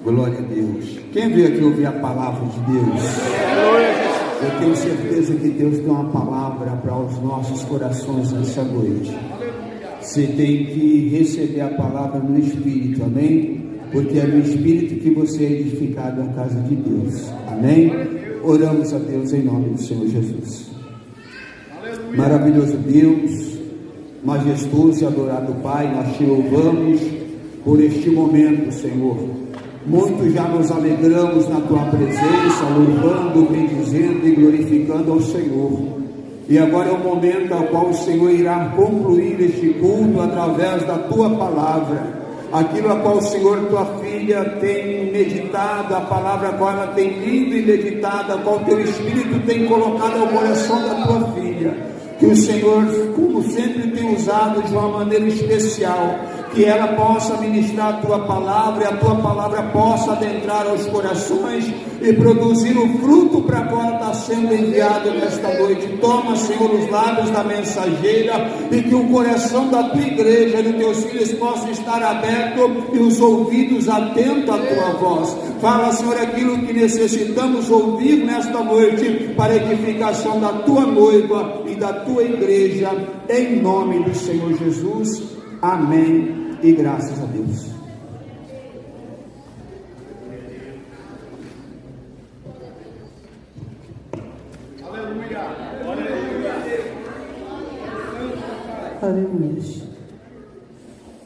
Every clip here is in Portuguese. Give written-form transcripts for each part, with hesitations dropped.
Glória a Deus. Quem veio aqui ouvir a palavra de Deus? Eu tenho certeza que Deus tem uma palavra para os nossos corações nessa noite. Você tem que receber a palavra no Espírito, amém? Porque é no Espírito que você é edificado na casa de Deus, amém? Oramos a Deus em nome do Senhor Jesus. Maravilhoso Deus, majestoso e adorado Pai, nós te louvamos por este momento, Senhor. Muito já nos alegramos na tua presença, louvando, bendizendo e glorificando ao Senhor. E agora é o momento ao qual o Senhor irá concluir este culto através da tua palavra. Aquilo a qual o Senhor, tua filha, tem meditado, a palavra a qual ela tem lido e meditado, a qual o teu Espírito tem colocado ao coração da tua filha. Que o Senhor, como sempre tem usado de uma maneira especial, que ela possa ministrar a tua palavra e a tua palavra possa adentrar aos corações e produzir o fruto para qual ela está sendo enviada nesta noite. Toma, Senhor, os lábios da mensageira e que o coração da tua igreja e dos teus filhos possa estar aberto e os ouvidos atentos à tua voz. Fala, Senhor, aquilo que necessitamos ouvir nesta noite para a edificação da tua noiva e da tua igreja, em nome do Senhor Jesus. Amém e graças a Deus. Aleluia. Aleluia.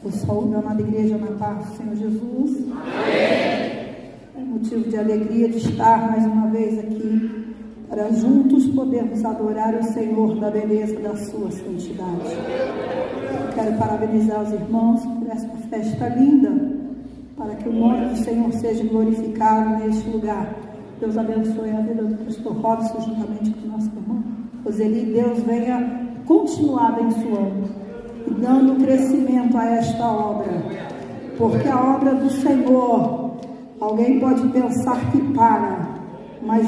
Eu saúdo a amada igreja na paz do Senhor Jesus. Amém. É motivo de alegria de estar mais uma vez aqui, para juntos podermos adorar o Senhor da beleza da sua santidade. Quero parabenizar os irmãos por essa festa linda, para que o nome do Senhor seja glorificado neste lugar. Deus abençoe a vida do pastor Robson, juntamente com o nosso irmão Roseli. Deus venha continuar abençoando e dando crescimento a esta obra, porque a obra do Senhor, alguém pode pensar que para, mas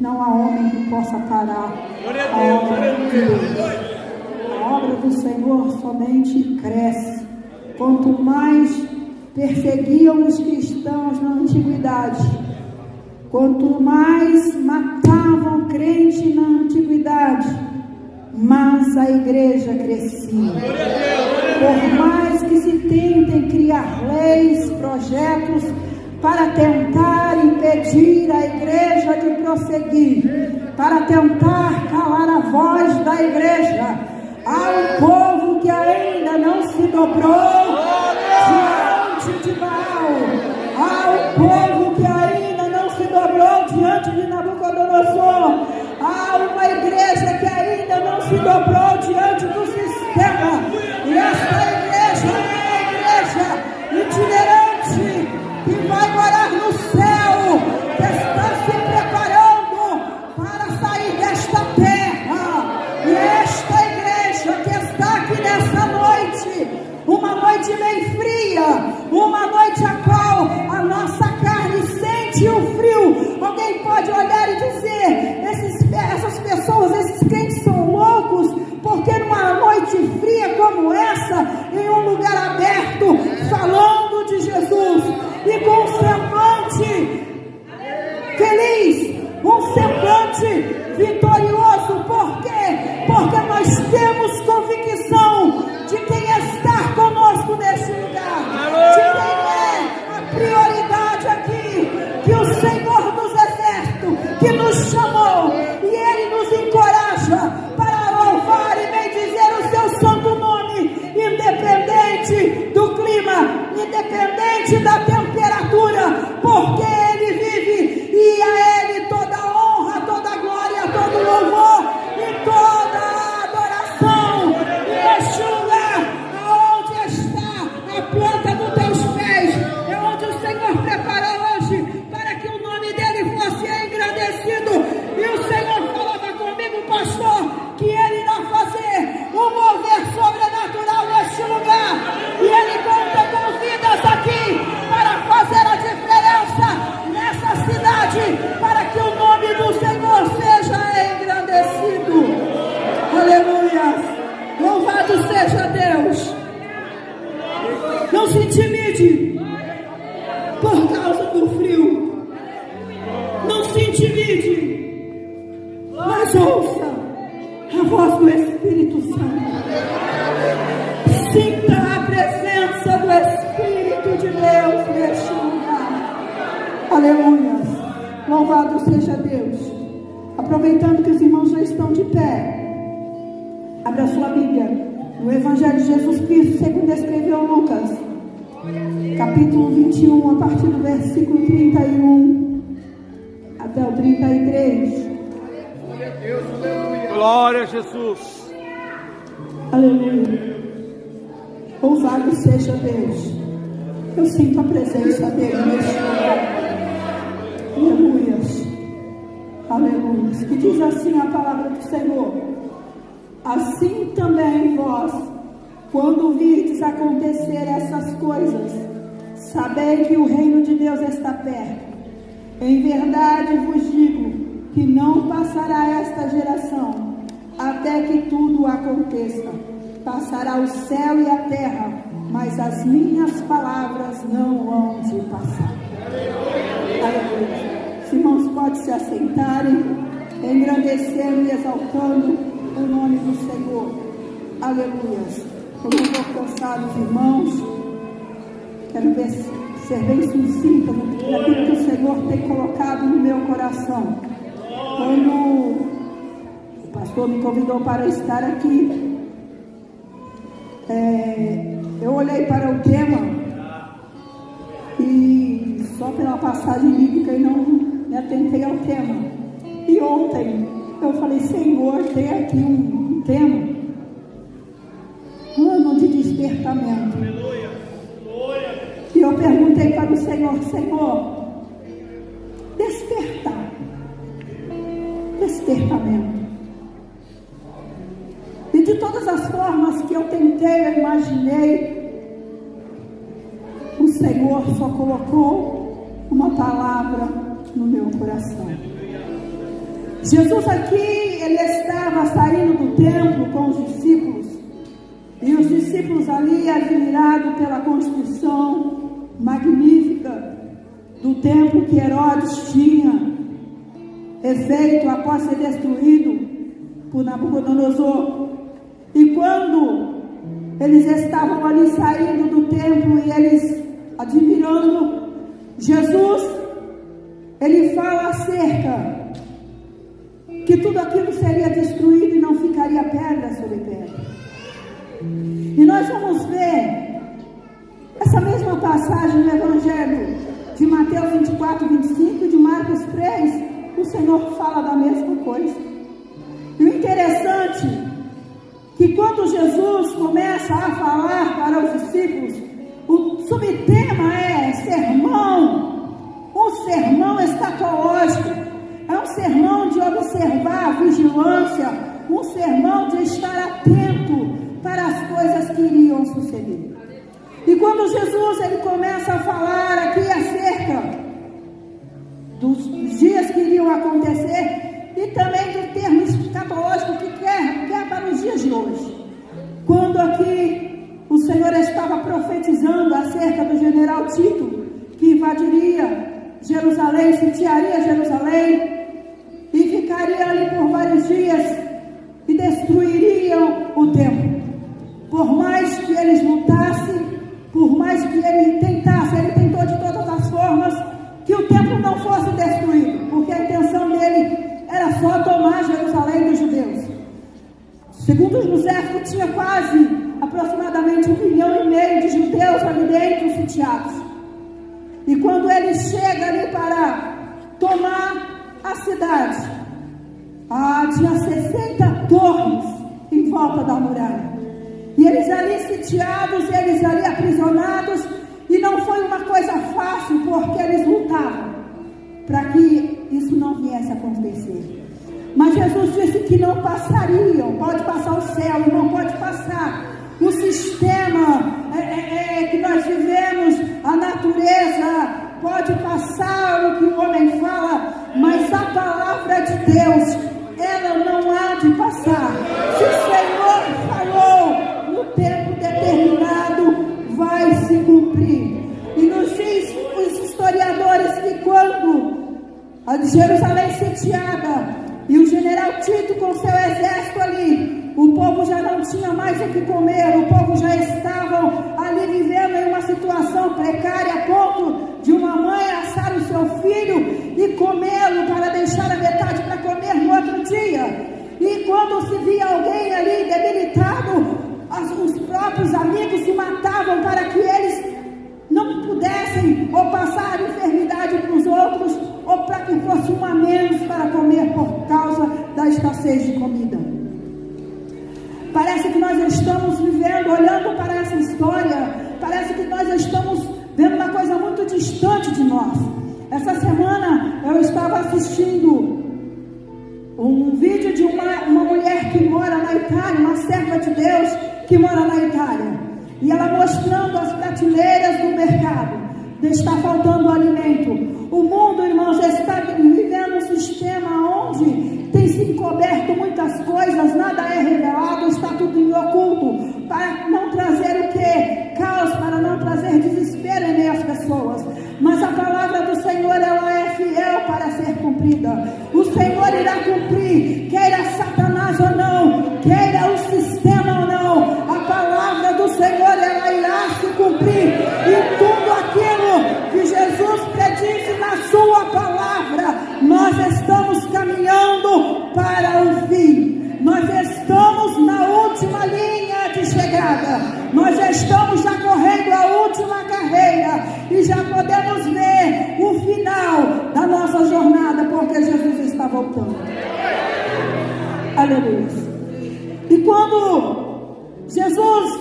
não há homem que possa parar a obra de Deus. A obra do Senhor somente cresce. Quanto mais perseguiam os cristãos na antiguidade, quanto mais matavam crente na antiguidade, mais a igreja crescia. Por mais que se tentem criar leis, projetos para tentar impedir a igreja de prosseguir, para tentar calar a voz da igreja, há um povo que ainda não se dobrou diante de Baal. Há um povo que ainda não se dobrou diante de Nabucodonosor. Há uma igreja que ainda não se dobrou diante do sistema. E esta igreja é a igreja itinerante que vai morar no céu, que está se preparando para sair desta terra. E esta igreja que está aqui nessa noite, uma noite bem fria, uma noite a qual a nossa carne sente o frio. Alguém pode olhar e dizer: essas pessoas, esses crentes são loucos, porque numa noite fria como essa, em um lugar aberto, falando de Jesus, e com um semblante feliz, um semblante vitorioso. Por quê? Porque nós temos convicção de quem está conosco neste lugar, de quem é a prioridade aqui, que o Senhor dos Exércitos, que nos chamou, e Ele nos encoraja para louvar e bendizer o seu santo nome, independente do clima, independente da temperatura, porque Ele vive, e a Ele toda a honra, toda a glória, todo o louvor e toda a adoração. E este lugar, aonde está a planta dos teus pés, é onde o Senhor preparou hoje para que o nome dele fosse engrandecido. E o Senhor falava comigo, pastor, que Ele irá fazer um mover sobrenatural neste lugar, e Ele conta com vidas aqui para fazer a diferença nessa cidade, para que o nome do Senhor seja engrandecido. Aleluia! Louvado seja Deus! Não se intimide por causa passando frio. Não se intimide, mas ouça a voz do Espírito Santo. Sinta a presença do Espírito de Deus neste lugar. Aleluia. Louvado seja Deus. Aproveitando que os irmãos já estão de pé, abra sua Bíblia no Evangelho de Jesus Cristo segundo escreveu Lucas, capítulo 21, a partir do versículo 31 até o 33. Glória a Jesus. Aleluia. Louvado seja Deus. Eu sinto a presença dele neste lugar. Aleluia. Aleluia. E diz assim a palavra do Senhor: assim também vós, quando virdes acontecer essas coisas, sabei que o reino de Deus está perto. Em verdade vos digo que não passará esta geração até que tudo aconteça. Passará o céu e a terra, mas as minhas palavras não hão de passar. Aleluia. Os irmãos podem se assentarem, engrandecendo e exaltando o nome do Senhor. Aleluia. Eu não vou cansar os irmãos. Quero ser bem sucinta naquilo que o Senhor tem colocado no meu coração. Quando o pastor me convidou para estar aqui, eu olhei para o tema e só pela passagem bíblica e não me atentei ao tema. E ontem eu falei: Senhor, tem aqui um tema, ano de despertamento. E eu perguntei para o Senhor: Senhor, despertamento. E de todas as formas que eu tentei, eu imaginei, o Senhor só colocou uma palavra no meu coração. Jesus aqui, ele estava saindo do templo com os discípulos, e os discípulos ali, admirados pela construção magnífica do templo que Herodes tinha feito após ser destruído por Nabucodonosor. E quando eles estavam ali saindo do templo e eles admirando Jesus, ele fala acerca que tudo aquilo seria destruído e não ficaria pedra sobre pedra. E nós vamos ver essa mesma passagem no Evangelho de Mateus 24, 25 e de Marcos 3. O Senhor fala da mesma coisa. E o interessante que quando Jesus começa a falar para os discípulos, o subtema é sermão, um sermão escatológico, é um sermão de observar a vigilância, um sermão de estar atento para as coisas que iriam suceder. E quando Jesus ele começa a falar aqui acerca dos dias que iriam acontecer, e também do termo escatológico que quer para os dias de hoje. Quando aqui o Senhor estava profetizando acerca do general Tito, que invadiria Jerusalém, sitiaria Jerusalém, e ficaria ali por vários dias, e destruiriam o templo. Por mais que eles lutassem, por mais que ele tentasse, ele tentou de todas as formas, que o templo não fosse destruído, porque a intenção dele era só tomar Jerusalém dos judeus. Segundo o Joséfo, tinha quase aproximadamente 1,5 milhão de judeus ali dentro sitiados. E quando ele chega ali para tomar a cidade, tinha 60 torres em volta da muralha. E eles ali sitiados, eles ali aprisionados, e não foi uma coisa fácil, porque eles lutavam para que isso não viesse a acontecer. Mas Jesus disse que não passariam. Pode passar o céu e não pode passar o sistema que nós vivemos, a natureza, pode passar o que o homem fala, mas a palavra de Deus, ela não há de passar. Se o Senhor falou no tempo determinado, vai se cumprir. E nos diz os historiadores Jerusalém sitiada, e o general Tito com seu exército ali, o povo já não tinha mais o que comer, o povo já estava ali vivendo em uma situação precária, a ponto de uma mãe assar o seu filho e comê-lo para deixar a metade para comer no outro dia. E quando se via alguém ali debilitado, os próprios amigos se matavam para que eles não pudessem ou passar a enfermidade para os outros, ou para que fosse um a menos para comer por causa da escassez de comida. Parece que nós estamos vivendo, olhando para essa história, parece que nós estamos vendo uma coisa muito distante de nós. Essa semana eu estava assistindo um vídeo de uma mulher que mora na Itália, uma serva de Deus que mora na Itália, e ela mostrando as prateleiras do mercado. Está faltando alimento. O mundo, irmãos, está vivendo um sistema onde tem se encoberto muitas coisas, nada é revelado, está tudo em oculto, para não trazer o quê? Caos, para não trazer desespero em meio às pessoas. Mas a palavra do Senhor, ela é fiel para ser cumprida. O Senhor irá cumprir, queira Satanás ou não, queira o sistema ou não, a palavra do Senhor, ela irá se cumprir. E tudo aquilo que Jesus predisse na sua palavra, nós estamos caminhando para o fim. Nós estamos na última linha de chegada. Nós já estamos correndo a última carreira e já podemos ver o final da nossa jornada, porque Jesus está voltando. Aleluia. E quando Jesus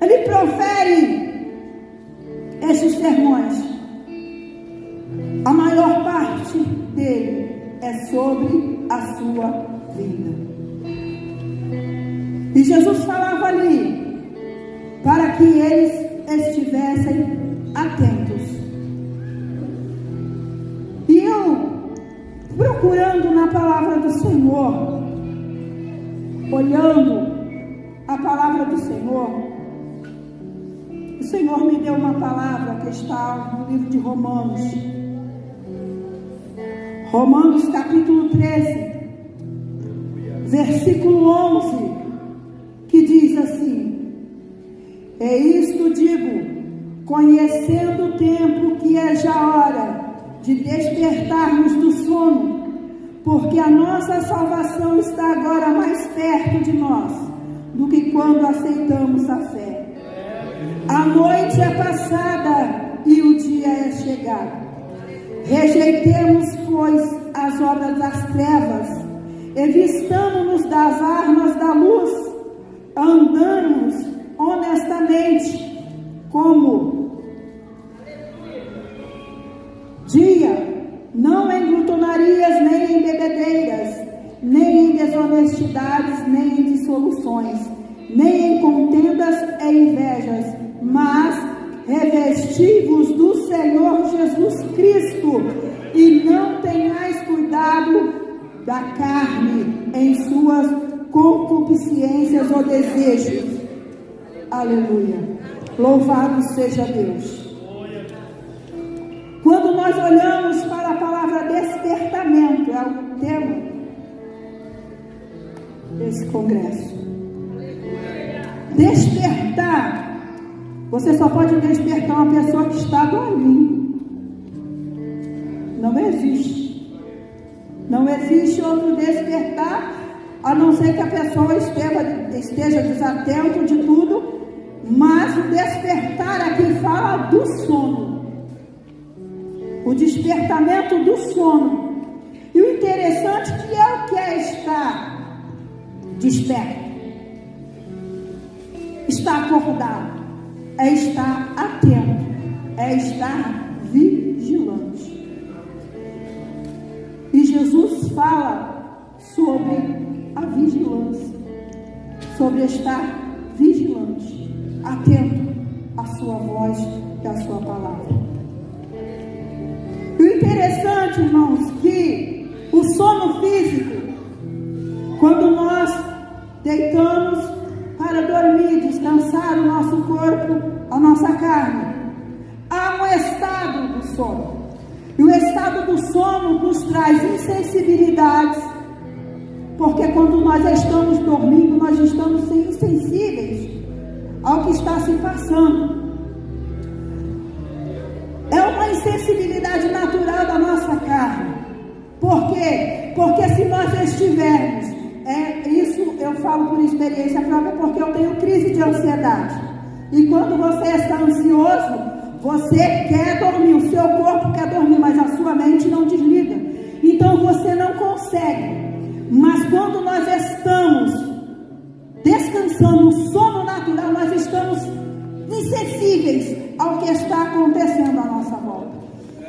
ele profere estes sermões, a maior parte dele é sobre a sua vida. E Jesus falava ali para que eles estivessem atentos. E eu, procurando na palavra do Senhor, olhando a palavra do Senhor, o Senhor me deu uma palavra que está no livro de Romanos. Romanos capítulo 13, versículo 11, que diz assim: é isto digo, conhecendo o tempo que é já hora de despertarmos do sono, porque a nossa salvação está agora mais perto de nós do que quando aceitamos a fé. A noite é passada e o dia é chegado. Rejeitemos, pois, as obras das trevas, e vistamo-nos das armas da luz, andamos honestamente, como dia, não em glutonarias, nem em bebedeiras, nem em desonestidades, nem em dissoluções, nem em contendas e invejas, mas revesti-vos do Senhor Jesus Cristo, e não tenhais cuidado da carne em suas concupiscências ou desejos. Aleluia. Louvado seja Deus. Quando nós olhamos para a palavra despertamento, é o tema desse congresso. Despertar. Você só pode despertar uma pessoa que está dormindo. Não existe. Não existe outro despertar, a não ser que a pessoa esteja desatento de tudo. Mas o despertar aqui fala do sono. O despertamento do sono. E o interessante que é o que é estar desperto. Estar acordado. É estar atento, é estar vigilante. E Jesus fala sobre a vigilância, sobre estar vigilante, atento à sua voz e à sua palavra. E o interessante, irmãos, que o sono físico, quando nós deitamos para dormir, descansar o nosso corpo, a nossa carne, há um estado do sono. E o estado o sono nos traz insensibilidades, porque quando nós estamos dormindo, nós estamos insensíveis ao que está se passando. É uma insensibilidade natural da nossa carne. Por quê? Porque se nós estivermos, isso eu falo por experiência própria, porque eu tenho crise de ansiedade. E quando você está ansioso, você quer dormir, o seu corpo quer dormir, mas a sua mente não desliga. Então você não consegue. Mas quando nós estamos descansando, o sono natural, nós estamos insensíveis ao que está acontecendo à nossa volta.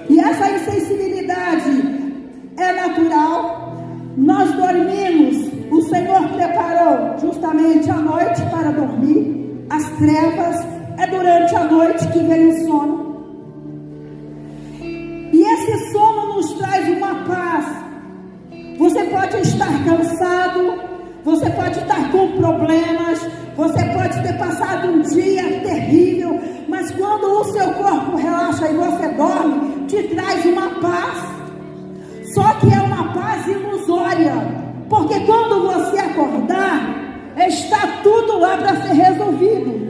E essa insensibilidade é natural. Nós dormimos, o Senhor preparou justamente a noite para dormir. As trevas, é durante a noite que vem o sono. E esse sono nos traz uma paz. Você pode estar cansado, você pode estar com problemas, você pode ter passado um dia terrível, mas quando o seu corpo relaxa e você dorme, te traz uma paz. Só que é uma paz ilusória, porque quando você acordar, está tudo lá para ser resolvido.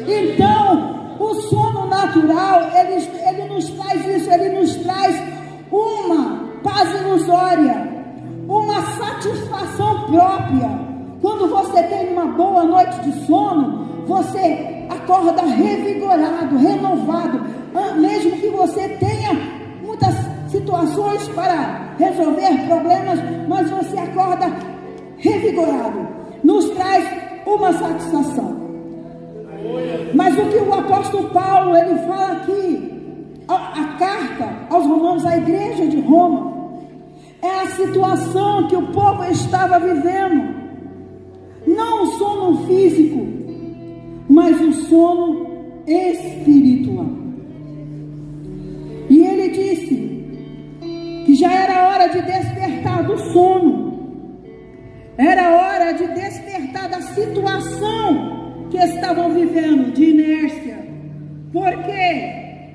Então, o sono natural, ele nos traz isso, ele nos traz uma paz ilusória, uma satisfação própria. Quando você tem uma boa noite de sono, você acorda revigorado, renovado, mesmo que você tenha muitas situações para resolver problemas, mas você acorda revigorado, nos traz uma satisfação. Mas o que o apóstolo Paulo, ele fala aqui, a carta aos Romanos, a igreja de Roma, é a situação que o povo estava vivendo, não o sono físico, mas o sono espiritual. E ele disse que já era hora de despertar do sono, era hora de despertar da situação que estavam vivendo, de inércia. Por quê?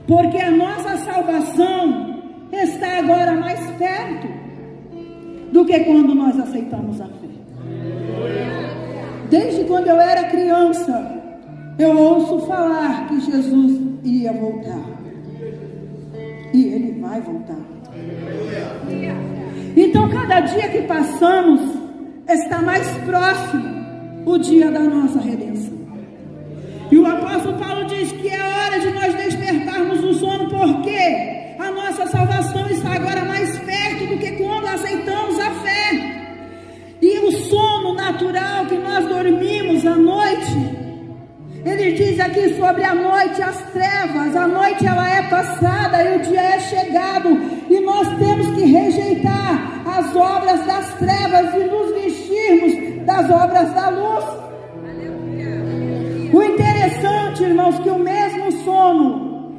Porque a nossa salvação está agora mais perto do que quando nós aceitamos a fé. Desde quando eu era criança, eu ouço falar que Jesus ia voltar. E Ele vai voltar. Então, cada dia que passamos, está mais próximo o dia da nossa redenção. E o apóstolo Paulo diz que é hora de nós despertarmos do sono, porque a nossa salvação está agora mais perto do que quando aceitamos a fé. E o sono natural que nós dormimos à noite, ele diz aqui sobre a noite, as trevas, a noite ela é passada e o dia é chegado, e nós temos que rejeitar as obras das trevas e nos vestirmos das obras da luz. O interessante, irmãos, que o mesmo sono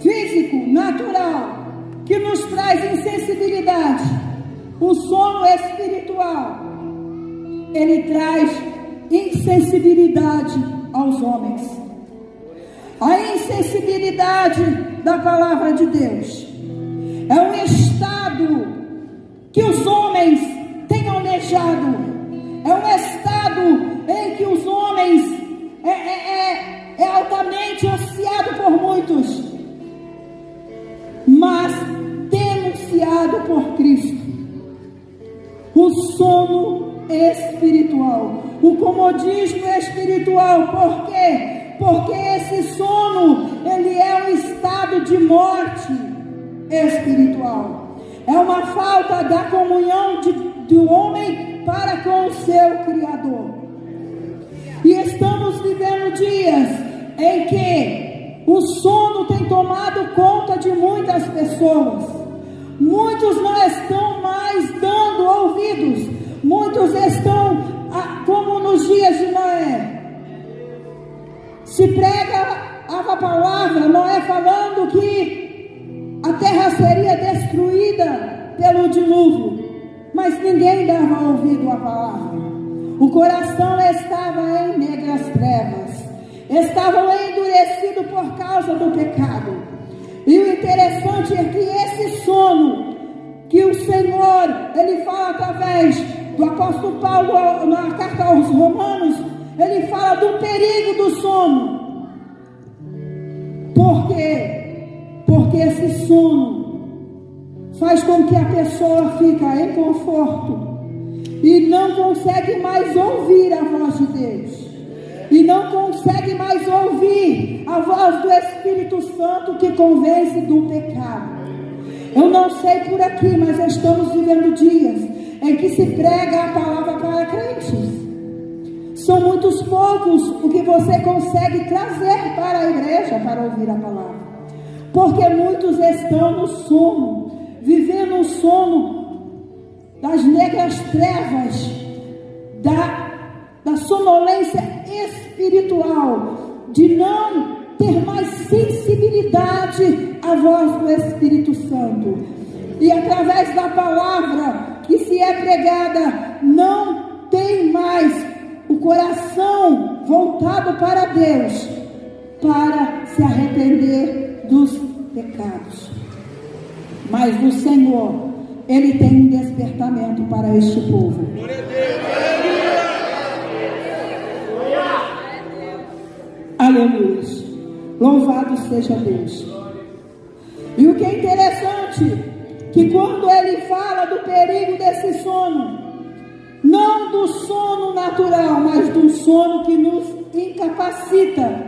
físico, natural, que nos traz insensibilidade, o sono espiritual, ele traz insensibilidade aos homens. A insensibilidade da palavra de Deus é um estado que os homens têm almejado, é um estado em que os homens é altamente ansiado por muitos, mas denunciado por Cristo. O sono espiritual, o comodismo espiritual. Por quê? Porque esse sono, ele é um estado de morte espiritual. É uma falta da comunhão do homem para com o seu Criador. E estamos vivendo dias em que o sono tem tomado conta de muitas pessoas. Muitos não estão mais dando ouvidos. Muitos estão como nos dias de Noé. Se prega a palavra, Noé falando que a terra seria destruída pelo dilúvio, mas ninguém dava ouvido à palavra. O coração estava em negras trevas, estavam endurecidos por causa do pecado. E interessante é que esse sono que o Senhor, Ele fala através do apóstolo Paulo na carta aos Romanos, Ele fala do perigo do sono. Por quê? Porque esse sono faz com que a pessoa fique em conforto e não consegue mais ouvir a voz de Deus, e não consegue mais ouvir a voz do Espírito Santo que convence do pecado. Eu não sei por aqui, mas estamos vivendo dias em que se prega a palavra para crentes. São muitos poucos o que você consegue trazer para a igreja para ouvir a palavra, porque muitos estão no sono, vivendo o sono das negras trevas, da sonolência espiritual, de não ter mais sensibilidade à voz do Espírito Santo. E através da palavra que se é pregada, não tem mais o coração voltado para Deus, para se arrepender dos pecados. Mas o Senhor, Ele tem um despertamento para este povo. Aleluia. Louvado seja Deus. E o que é interessante, que quando Ele fala do perigo desse sono, não do sono natural, mas do sono que nos incapacita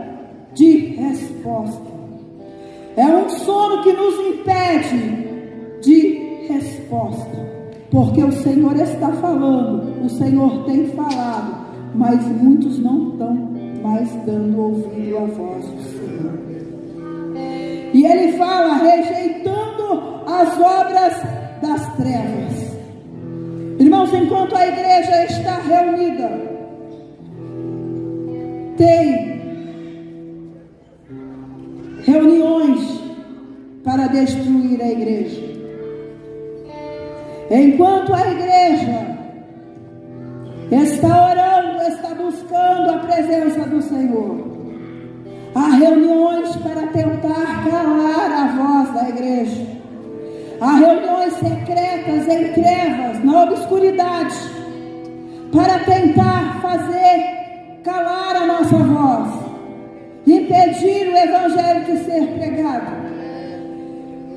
de resposta. É um sono que nos impede de resposta, porque o Senhor está falando, o Senhor tem falado, mas muitos não estão mais dando ouvido à voz do Senhor. E Ele fala, rejeitando as obras das trevas. Irmãos, enquanto a igreja está reunida, tem reuniões para destruir a igreja. Enquanto a igreja está orando, está buscando a presença do Senhor, há reuniões para tentar calar a voz da igreja. Há reuniões secretas em trevas, na obscuridade, para tentar fazer calar a nossa voz, impedir o evangelho de ser pregado.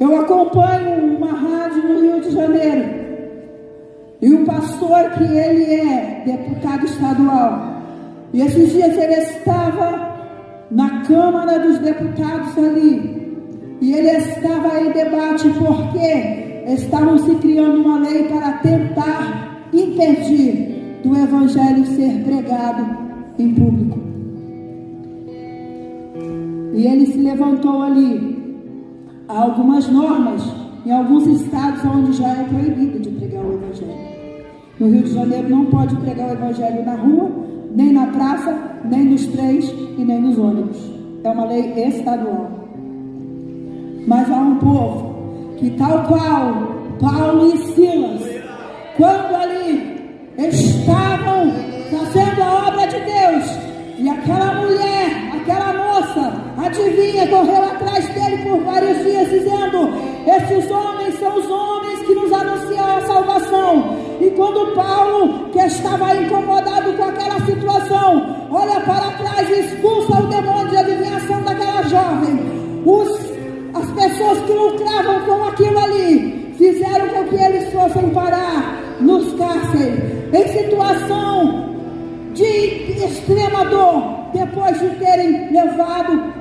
Eu acompanho uma rádio no Rio de Janeiro, e o pastor, que ele é deputado estadual, e esses dias ele estava na Câmara dos Deputados ali, e ele estava em debate porque estavam se criando uma lei para tentar impedir do evangelho ser pregado em público. E ele se levantou ali. Há algumas normas em alguns estados onde já é proibido de pregar o evangelho. No Rio de Janeiro não pode pregar o evangelho na rua, nem na praça, nem nos trens e nem nos ônibus. É uma lei estadual. Mas há um povo que, tal qual Paulo e Silas, quando ali estavam fazendo a obra de Deus, e aquela mulher, aquela moça, adivinha, correu atrás dele por vários dias dizendo: esses homens são os homens que nos anunciam a salvação. E quando Paulo, que estava incomodado com aquela situação, olha para trás e expulsa o demônio de adivinhação daquela jovem, as pessoas que lucravam com aquilo ali fizeram com que eles fossem parar nos cárceres, em situação de extrema dor, depois de terem levado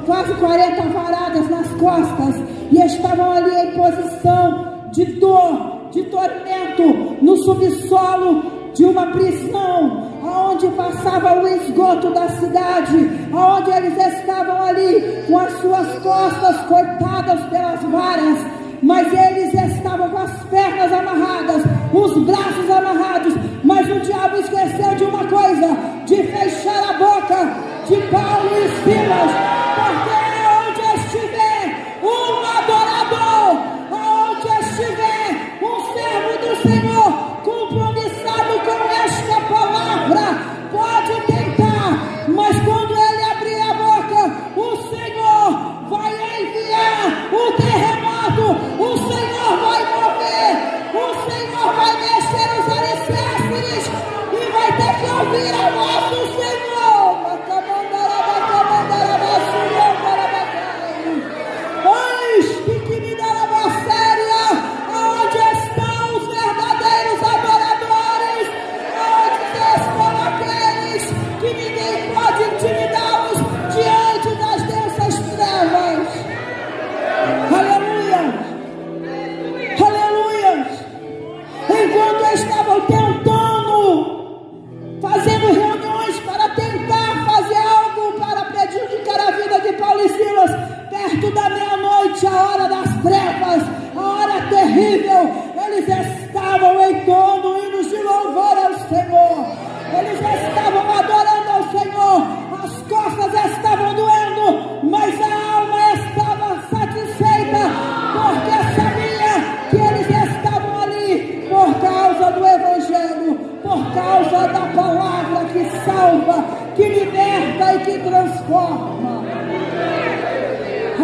quase 40 varadas nas costas, e estavam ali em posição de dor, de tormento, no subsolo de uma prisão, aonde passava o esgoto da cidade, aonde eles estavam ali com as suas costas cortadas pelas varas, mas eles estavam com as pernas amarradas, os braços amarrados, mas o diabo esqueceu de uma coisa, de fechar a boca de Paulo e Silas, porque onde estiver um adorador, onde estiver um servo do Senhor compromissado com esta palavra, pode tentar, mas quando ele abrir a boca, o Senhor vai enviar o terremoto noite, a hora das trevas, a hora terrível, eles estavam entoando hinos de louvor ao Senhor. Eles estavam adorando ao Senhor. As costas estavam doendo, mas a alma estava satisfeita, porque sabia que eles estavam ali por causa do Evangelho, por causa da palavra que salva, que liberta e que transforma.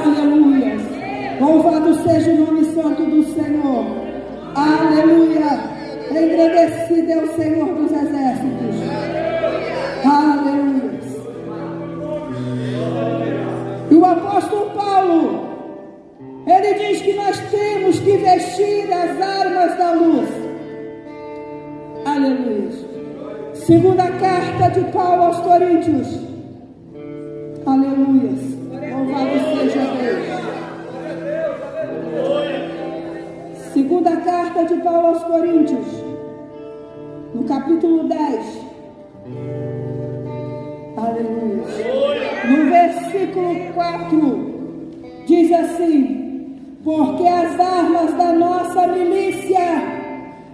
Aleluia. Louvado seja o nome santo do Senhor. Aleluia. Engrandecido é o Senhor dos exércitos. Aleluia. E o apóstolo Paulo, ele diz que nós temos que vestir as armas da luz. Aleluia. Segunda carta de Paulo aos Coríntios. Aleluia. Louvado seja Deus. Segunda carta de Paulo aos Coríntios, no capítulo 10. Aleluia. No versículo 4, diz assim: porque as armas da nossa milícia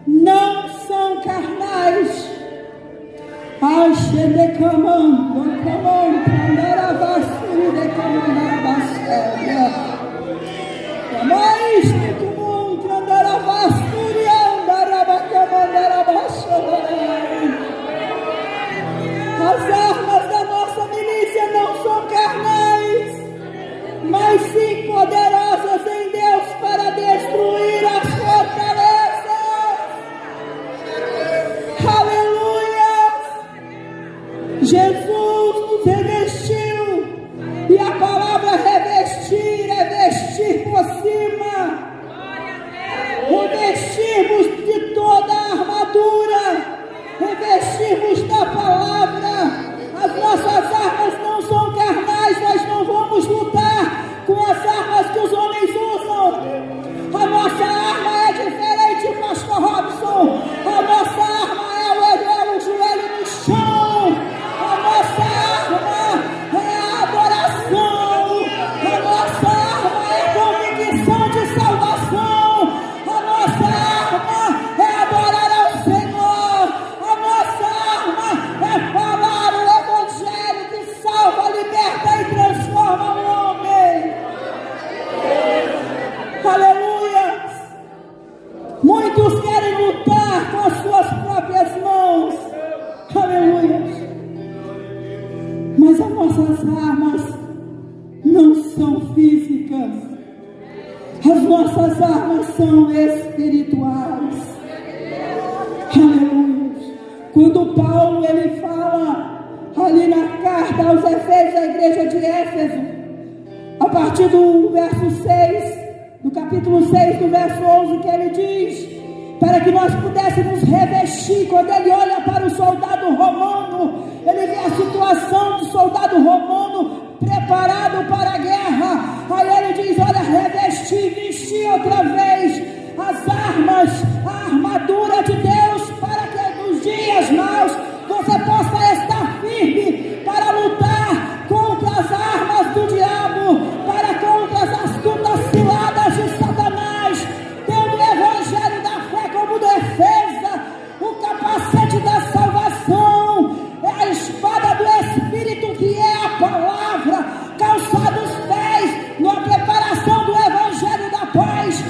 não são carnais. As armas da nossa milícia não são carnais, mas sim poderosas em Deus para destruir as fortalezas. Aleluia! Jesus nos revestiu, e a palavra revestir é vestir por cima. Revestirmos de toda a armadura, revestirmos da palavra. As nossas armas não são carnais, nós não vamos lutar com as armas que os homens usam. A nossa arma é diferente, pastor Robson. A nossa arma é o joelho no chão. A nossa arma é a adoração. A nossa arma é a convicção de salvação. A nossa arma é adorar ao Senhor. A nossa arma é falar o Evangelho que salva, liberta e transforma o homem. Aleluia. Muitos querem lutar com as suas próprias mãos. Aleluia. Mas as nossas armas não são físicas. As nossas armas são espirituais. Aleluia. Quando Paulo ele fala ali na carta aos Efésios, da igreja de Éfeso, a partir do verso 6, no capítulo 6, do verso 11, que ele diz para que nós pudéssemos revestir. Quando ele olha para o soldado romano, ele vê a situação do soldado romano preparado para a guerra. Aí ele diz: olha, revestir, vestir outra vez as armas, a armadura de Deus, para que nos dias maus você possa estar firme para lutar contra as armas do diabo, para contra as astutas ciladas de Satanás, tendo o evangelho da fé como defesa, o capacete da salvação, é a espada do Espírito, que é a palavra, calçado os pés na preparação do evangelho da paz.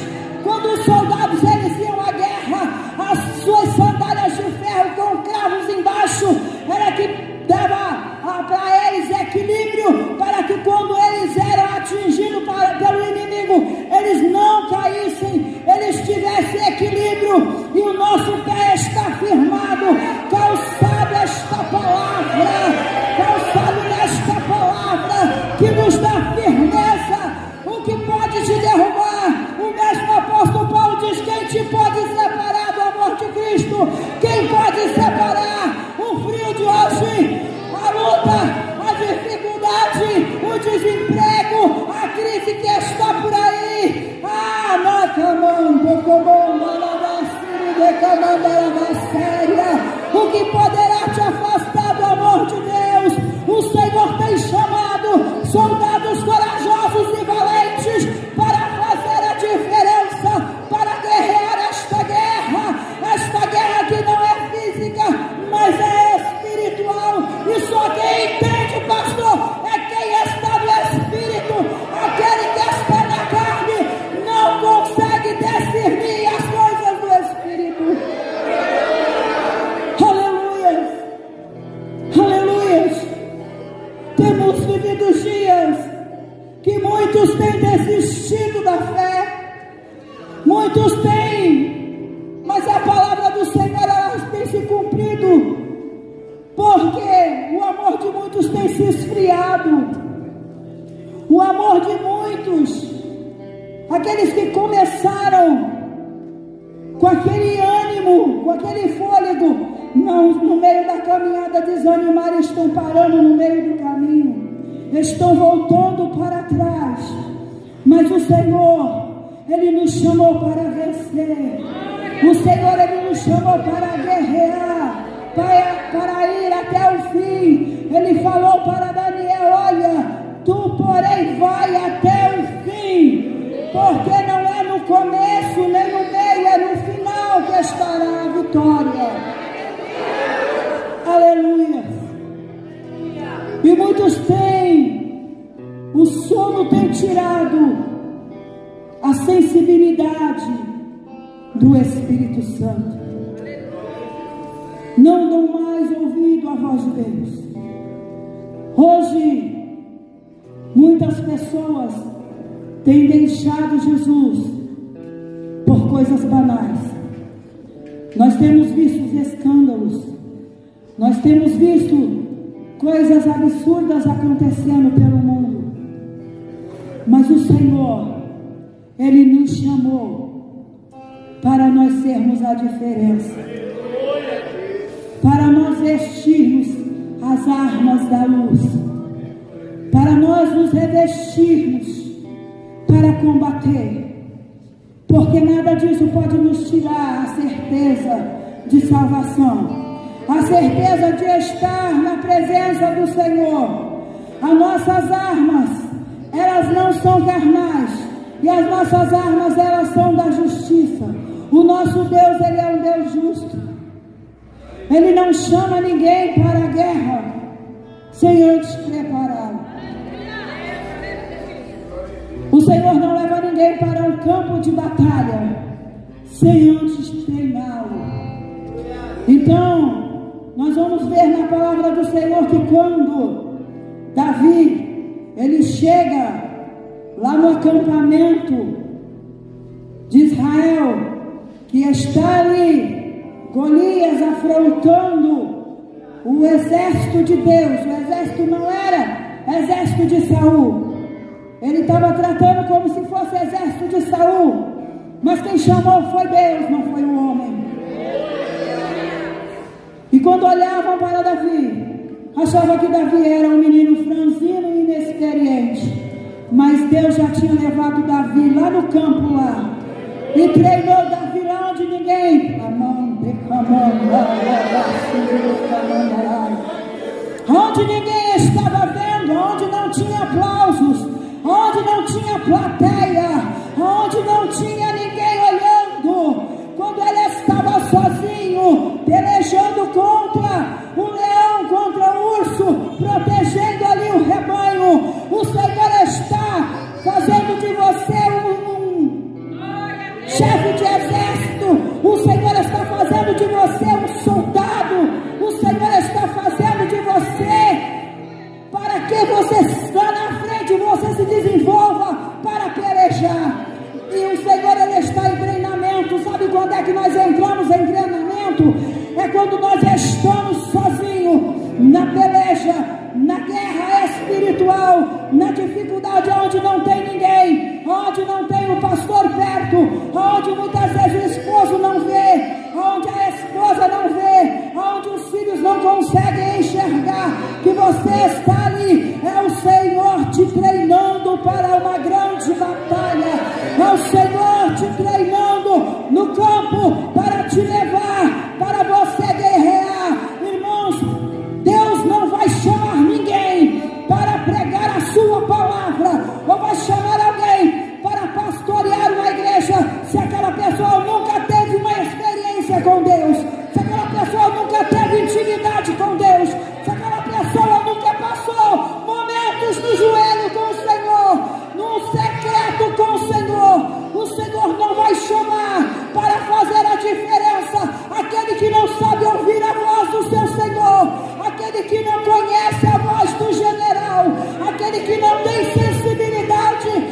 Quando os soldados eles iam à guerra, as suas sandálias de ferro com cravos embaixo era que dava para eles equilíbrio, para que quando eles eram atingidos pelo inimigo, eles não caíssem, eles tivessem equilíbrio. E o nosso pé está firmado, calçado esta palavra, calçado nesta palavra que nos dá firmeza. O que pode te derrubar? O mesmo apóstolo Paulo diz: quem te pode separar do amor de Cristo? Quem pode separar o frio de hoje, a luta, a dificuldade, o desemprego, a crise que está por aí? Ah, na camando, comanda, o que poderá te afastar do amor de Deus? O Senhor tem chamado soldados corajosos e valentes para Muitos têm desistido da fé, muitos têm, mas a palavra do Senhor ela tem se cumprido, porque o amor de muitos tem se esfriado. O amor de muitos, aqueles que começaram com aquele ânimo, com aquele fôlego, não, no meio da caminhada desanimaram, estão parando no meio do caminho, estão voltando para trás. Mas o Senhor, Ele nos chamou para vencer. O Senhor, Ele nos chamou para guerrear, para ir até o fim. Ele falou para Daniel: olha, tu porém vai até o fim, porque não é no começo, nem no meio, é no final que estará a vitória. Aleluia. E muitos têm, o sono tem tirado a sensibilidade do Espírito Santo. Não dão mais ouvido à voz de Deus. Hoje, muitas pessoas têm deixado Jesus por coisas banais. Nós temos visto os escândalos, nós temos visto coisas absurdas acontecendo pelo mundo. Mas o Senhor, Ele nos chamou para nós sermos a diferença, para nós vestirmos as armas da luz, para nós nos revestirmos para combater, porque nada disso pode nos tirar a certeza de salvação, a certeza de estar na presença do Senhor. As nossas armas, elas não são carnais, e as nossas armas, elas são da justiça. O nosso Deus, Ele é um Deus justo. Ele não chama ninguém para a guerra sem antes prepará-lo. O Senhor não leva ninguém para um campo de batalha sem antes treiná-lo. Então, nós vamos ver na palavra do Senhor que quando Davi, ele chega lá no acampamento de Israel, que está ali Golias afrontando o exército de Deus. O exército não era exército de Saul. Ele estava tratando como se fosse exército de Saul, mas quem chamou foi Deus, não foi o homem. E quando olhavam para Davi, achavam que Davi era um menino franzino e inexperiente, mas Deus já tinha levado Davi lá no campo lá, e treinou Davi lá onde ninguém, onde ninguém estava vendo, onde não tinha aplausos, onde não tinha plateia, onde não tinha ninguém olhando. Quando ele estava sozinho, pelejando contra o leão, contra o urso, protegendo ali o rebanho, o Senhor está fazendo de você um chefe de exército. O Senhor está fazendo de você um soldado. O Senhor está fazendo de você, para que você lá na frente, você se desenvolva para pelejar. E o Senhor, Ele está em treinamento. Sabe quando é que nós entramos em treinamento? É quando nós estamos sozinhos na peleja, na guerra espiritual, na dificuldade onde não tem ninguém, onde não tem o pastor perto, onde muitas vezes o esposo não vê, onde a esposa não vê, onde os filhos não conseguem enxergar que você está ali. É o Senhor te treinando para uma grande batalha. É o Senhor te treinando no campo para te levar, para você guerrear. Irmãos, Deus não vai chamar ninguém para pregar a sua palavra, ou vai chamar alguém para pastorear uma igreja, se aquela pessoa nunca teve uma experiência com Deus, se aquela pessoa nunca teve intimidade com Deus, se aquela pessoa nunca passou momentos no joelho com o Senhor, num secreto com o Senhor. O Senhor não vai chamar para fazer a diferença aquele que não sabe ouvir a voz do seu Senhor, aquele que não conhece a voz do general, aquele que não tem sensibilidade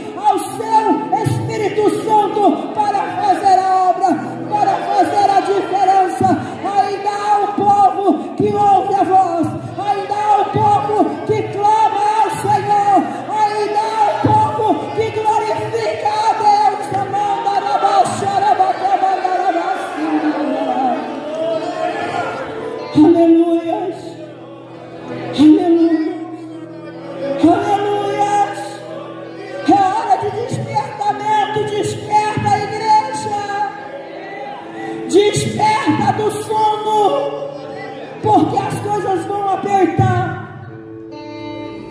apertar.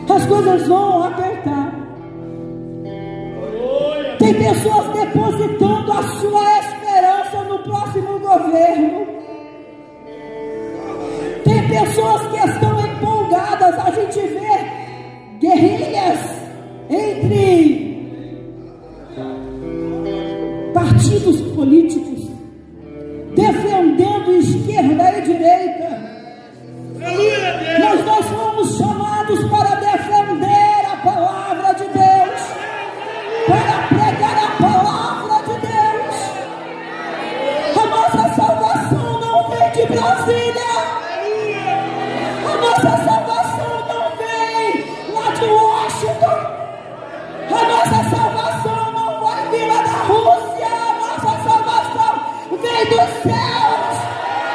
As coisas vão apertar. Tem pessoas depositando a sua esperança no próximo governo. Tem pessoas que estão empolgadas. A gente vê guerrilhas entre partidos políticos, defendendo esquerda e direita. Mas nós fomos chamados para defender a palavra de Deus, para pregar a palavra de Deus. A nossa salvação não vem de Brasília. A nossa salvação não vem lá de Washington. A nossa salvação não vai vir lá da Rússia. A nossa salvação vem dos céus.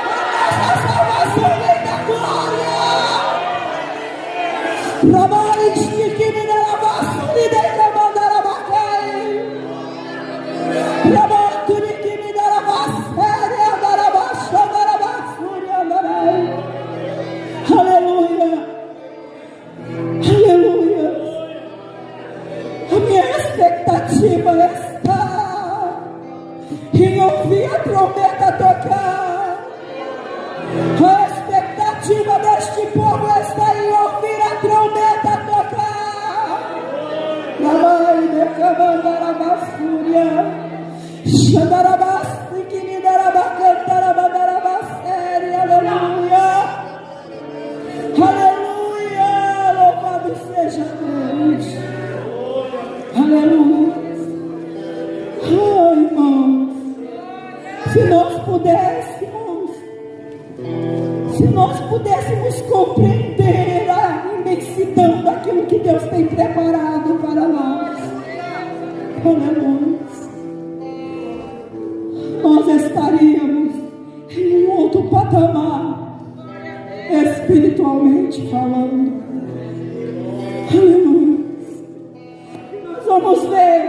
A nossa salvação vem da glória. Aleluia. Aleluia. A minha expectativa está em ouvir a trombeta tocar. A expectativa deste povo está em ouvir a trombeta tocar. Trabalhe de camandarabafúria. Xandarabasti que me daraba cantarabandarabassere. Aleluia. Aleluia. Louvado seja Deus. Aleluia. Ai, irmãos, se nós pudéssemos compreender a imensidão daquilo que Deus tem preparado para nós, aleluia, nós estaríamos em um outro patamar, espiritualmente falando. Aleluia. Nós vamos ver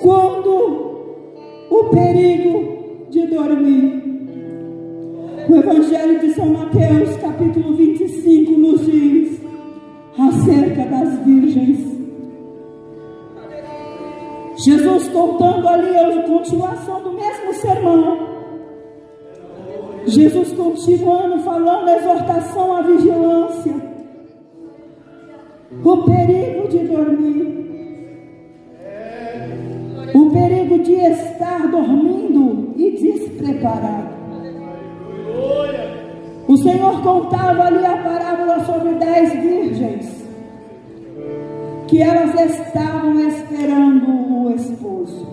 quando o perigo de dormir. O Evangelho de São Mateus, capítulo 25, nos diz acerca das virgens. Jesus contando ali a continuação do mesmo sermão. Jesus continuando falando a exortação à vigilância. O perigo de dormir. O perigo de estar dormindo e despreparado. O Senhor contava ali a parábola sobre 10 virgens, que elas estavam esperando o esposo.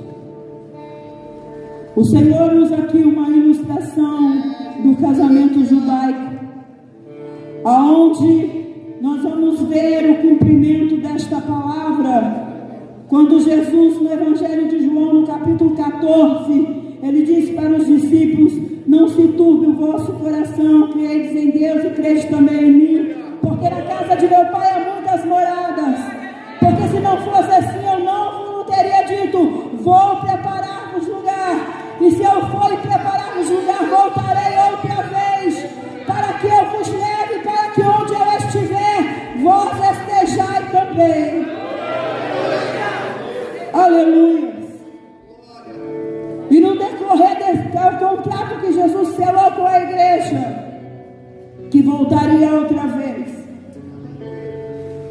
O Senhor usa aqui uma ilustração do casamento judaico, aonde nós vamos ver o cumprimento desta palavra, quando Jesus, no Evangelho de João, no capítulo 14, ele diz para os discípulos: não se turbe o vosso coração, credes em Deus e credes também em mim, porque na casa de meu Pai há muitas moradas. Porque se não fosse assim, eu não vos teria dito: vou preparar-vos lugar. E se eu for e preparar-vos lugar, voltarei outra vez, para que eu vos leve, para que onde eu estiver, vós estejais também. Aleluia. E no decorrer desse contrato que Jesus selou com a igreja, que voltaria outra vez,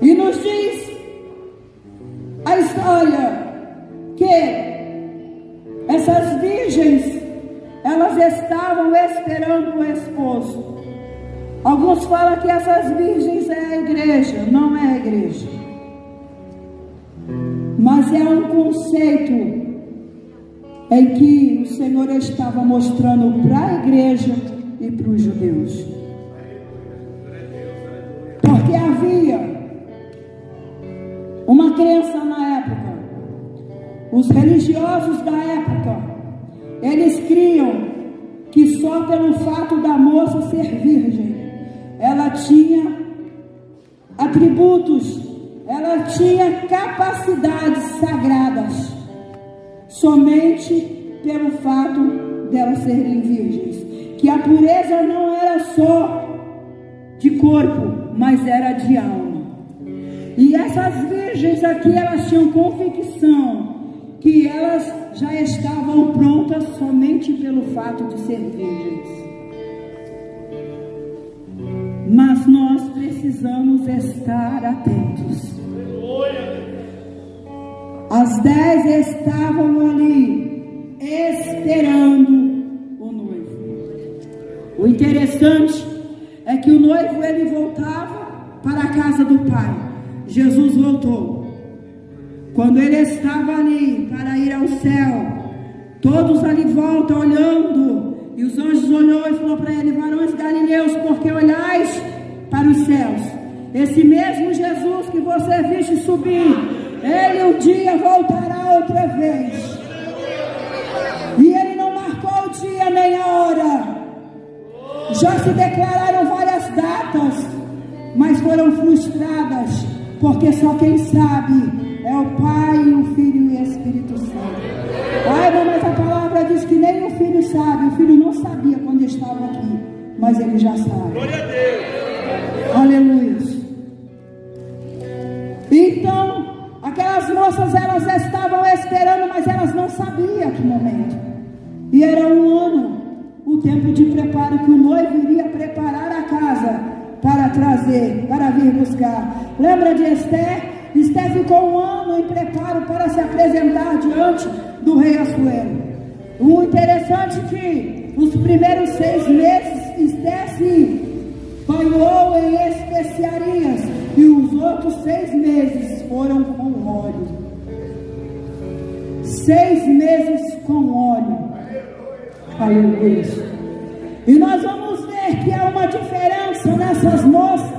e nos diz a história que essas virgens, elas estavam esperando o esposo. Alguns falam que essas virgens é a igreja. Não é a igreja, mas é um conceito em que o Senhor estava mostrando para a igreja e para os judeus. Porque havia uma crença na época. Os religiosos da época, eles criam que só pelo fato da moça ser virgem, ela tinha atributos, ela tinha capacidades sagradas, somente pelo fato delas serem virgens. que a pureza não era só de corpo, mas era de alma. E essas virgens aqui, elas tinham convicção que elas já estavam prontas somente pelo fato de ser virgens. Mas nós precisamos estar atentos. As 10 estavam ali esperando o noivo. O interessante é que o noivo, ele voltava para a casa do Pai. Jesus voltou. Quando ele estava ali para ir ao céu, todos ali voltam olhando, e os anjos olhou e falou para ele: varões galileus, porque olhais para os céus? Esse mesmo Jesus que você viste subir, ele um dia voltará outra vez. E ele não marcou o dia nem a hora. Já se declararam várias datas, mas foram frustradas, porque só quem sabe é o Pai, o Filho e o Espírito Santo. Ai, mas a palavra diz que nem o Filho sabe. O Filho não sabia quando estava aqui, mas ele já sabe. Glória a Deus. Aleluia. Então, aquelas moças, elas estavam esperando, mas elas não sabiam que momento. E era um ano, o tempo de preparo, que o noivo iria preparar a casa para trazer, para vir buscar. Lembra de Esther? Esther ficou um ano em preparo para se apresentar diante do rei Assuero. O interessante é que os primeiros 6 meses Esther se banhou em especiarias, e os outros 6 meses foram com óleo. 6 meses com óleo. Aleluia. E nós vamos ver que há uma diferença nessas moças.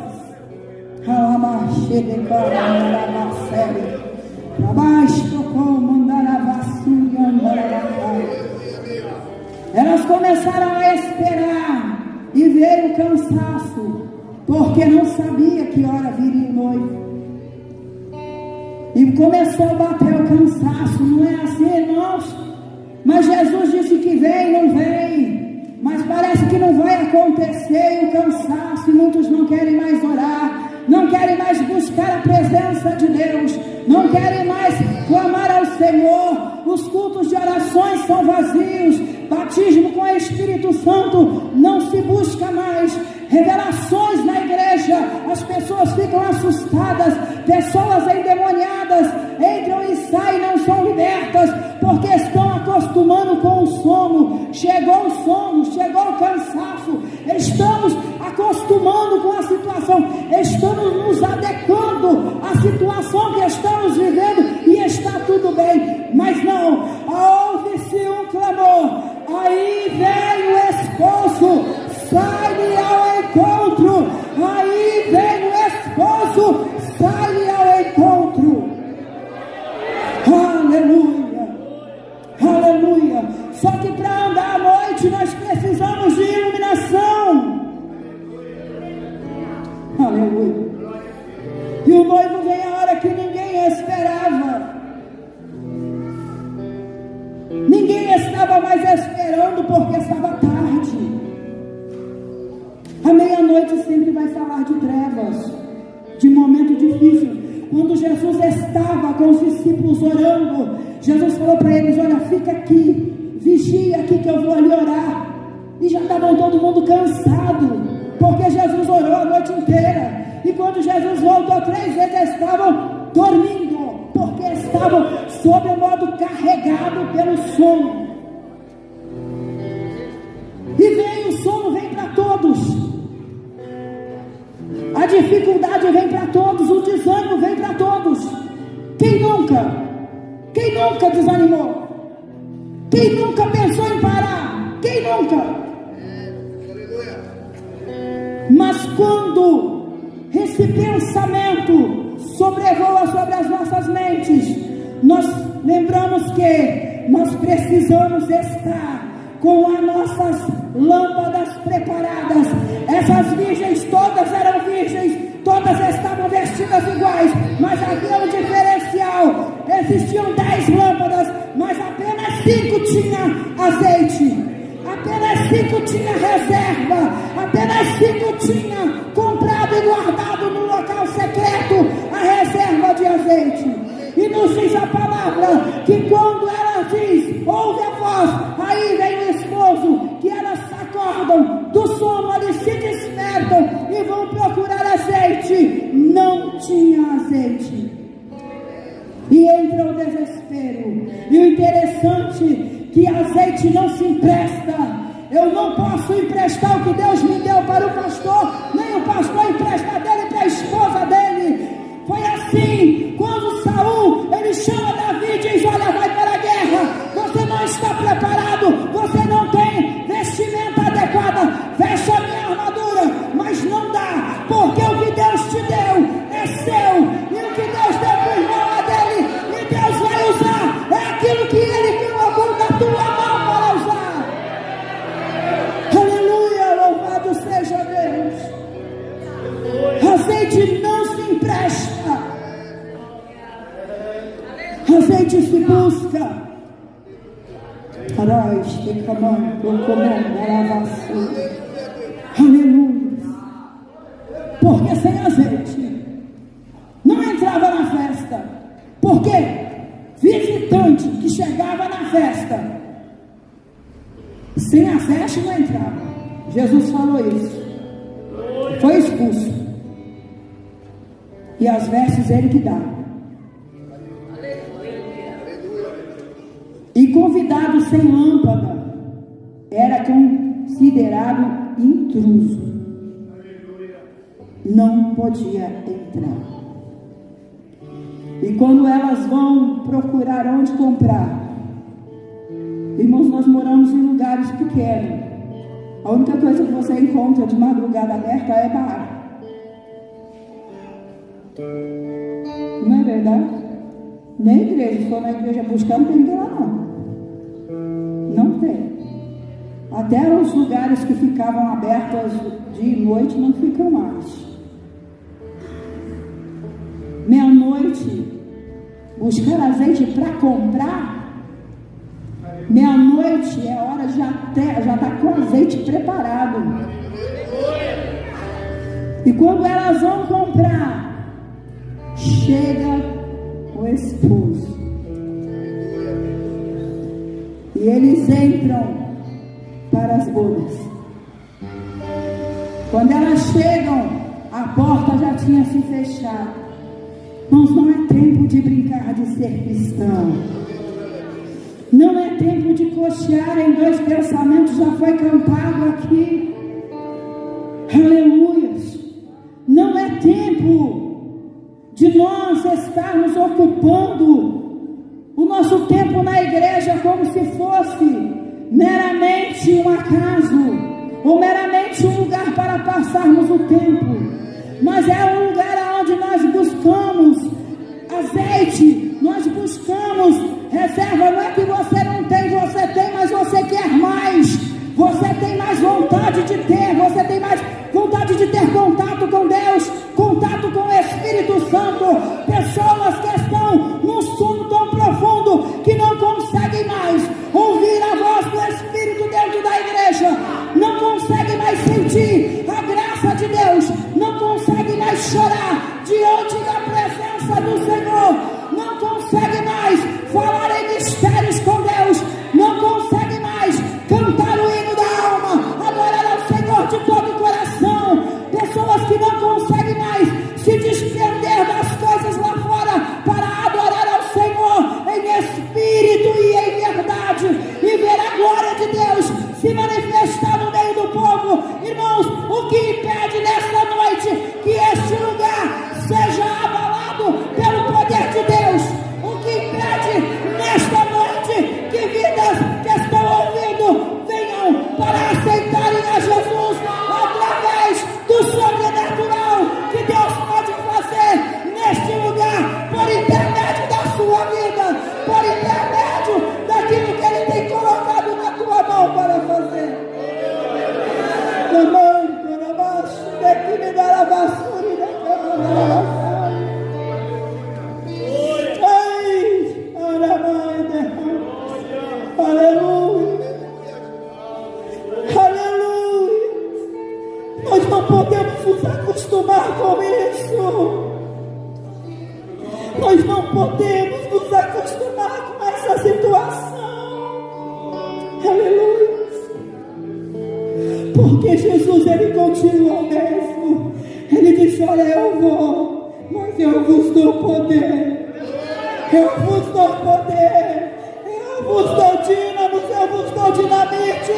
Elas começaram a esperar e veio o cansaço, porque não sabia que hora viria o noivo. E começou a bater o cansaço. Não é assim, irmãos? Mas Jesus disse que vem, não vem. Mas parece que não vai acontecer. E o cansaço, e muitos não querem mais orar, não querem mais buscar a presença de Deus, não querem mais clamar ao Senhor. Os cultos de orações são vazios. Batismo com o Espírito Santo não se busca mais. Revelações na igreja, as pessoas ficam assustadas. Pessoas endemoniadas entram e saem, não são libertas, porque estão acostumando com o sono. Chegou o sono, chegou o cansaço. Estamos acostumando com a situação, estamos nos adequando à situação que estamos vivendo, e está tudo bem. Mas não, ouve-se um clamor: aí vem o esposo, sai-lhe ao encontro. Aí vem o esposo, sai-lhe ao encontro. Aleluia, aleluia. Só que para andar à noite nós precisamos de iluminação. Aleluia. E o noivo vem a hora que ninguém esperava. Ninguém estava mais esperando, porque estava tarde. A meia-noite sempre vai falar de trevas, de momento difícil. Quando Jesus estava com os discípulos orando, Jesus falou para eles: olha, fica aqui, vigia aqui que eu vou ali orar. E já estavam todo mundo cansado, porque Jesus orou a noite inteira. E quando Jesus voltou 3 vezes, estavam dormindo, porque estavam sob o modo carregado pelo sono. E vem o sono, vem para todos. A dificuldade vem para todos, o desânimo vem para todos. Quem nunca desanimou? Quem nunca pensou em parar? Quem nunca? Mas quando esse pensamento sobrevoa sobre as nossas mentes, nós lembramos que nós precisamos estar com as nossas lâmpadas preparadas. Essas virgens todas eram virgens, todas estavam vestidas iguais, mas havia um diferencial. Existiam 10 lâmpadas, mas apenas 5 tinham azeite. Apenas 5 tinha reserva, apenas 5 tinha comprado e guardado no local secreto a reserva de azeite. E nos diz a palavra que quando ela diz, ouve a voz, aí vem o esposo, que elas acordam do sono, eles se despertam e vão procurar azeite. Não tinha azeite. E entra o desespero. E o interessante que azeite não se empresta. Eu não posso emprestar o que Deus me deu para o pastor, nem o pastor empresta dele para a esposa dele. Foi assim, quando Saul, ele chama Davi e diz, olha, vai para a guerra, você não está preparado, você não tem vestimenta adequada, veste a minha armadura, mas não dá, porque o que Deus te deu é seu, e o que Deus deu para o irmão é dele, e Deus vai usar, é aquilo que ele colocou na tua mão para usar. Aleluia, louvado seja Deus. Azeite não se empresta, azeite se busca. Aleluia. Porque sem azeite não entrava na festa. Porque visitante que chegava na festa sem azeite não entrava. Jesus falou isso. Foi expulso. E as vestes ele que dá. E convidado sem lâmpada era considerado intruso. Não podia entrar. E quando elas vão procurar onde comprar, irmãos, nós moramos em lugares pequenos. A única coisa que você encontra de madrugada aberta é bar. Não é verdade? Nem igreja. Se for na igreja buscar, não tem que ir lá não. Não tem. Até os lugares que ficavam abertos de noite não ficam mais. Meia-noite, buscar azeite para comprar. Meia-noite é hora de já estar com o azeite preparado. E quando elas vão comprar, chega o esposo. E eles entram para as bodas. Quando elas chegam, a porta já tinha se fechado. Irmãos, não é tempo de brincar de ser cristão. Não é tempo de cochear em 2 pensamentos, já foi cantado aqui. Aleluia. Não é tempo de nós estarmos ocupando o nosso tempo na igreja como se fosse meramente um acaso, ou meramente um lugar para passarmos o tempo. Mas é um lugar onde nós buscamos azeite, nós buscamos reserva. Não é que você não tem, você tem, mas você quer mais. Você tem mais vontade de ter, você tem mais vontade de ter contato com Deus, contato com o Espírito Santo. Pessoas que estão num sono tão profundo que não conseguem mais ouvir a voz do Espírito dentro da igreja, não conseguem mais sentir a graça de Deus, não conseguem mais chorar diante da presença do Senhor, não conseguem mais falar em mistérios com Deus, não conseguem mais cantar o hino da alma, adorar ao Senhor de todo o coração. Pessoas que não conseguem mais se desprender das coisas lá fora para adorar ao Senhor em espírito e em verdade, e ver a glória de Deus se manifestar no meio do povo. Irmãos, o que impede nesta noite que este lugar seja abalado pelo poder de Deus? O que impede nesta noite que vidas que estão ouvindo venham para aceitarem a Jesus através do sobrenatural que Deus pode fazer neste lugar, por intermédio da sua vida, por intermédio daquilo que Ele tem colocado na tua mão para fazer? porque Jesus, ele continua o mesmo. Ele disse: olha, eu vou, mas eu vos dou poder, eu vos dou poder, eu vos dou dínamos, eu vos dou dinamite.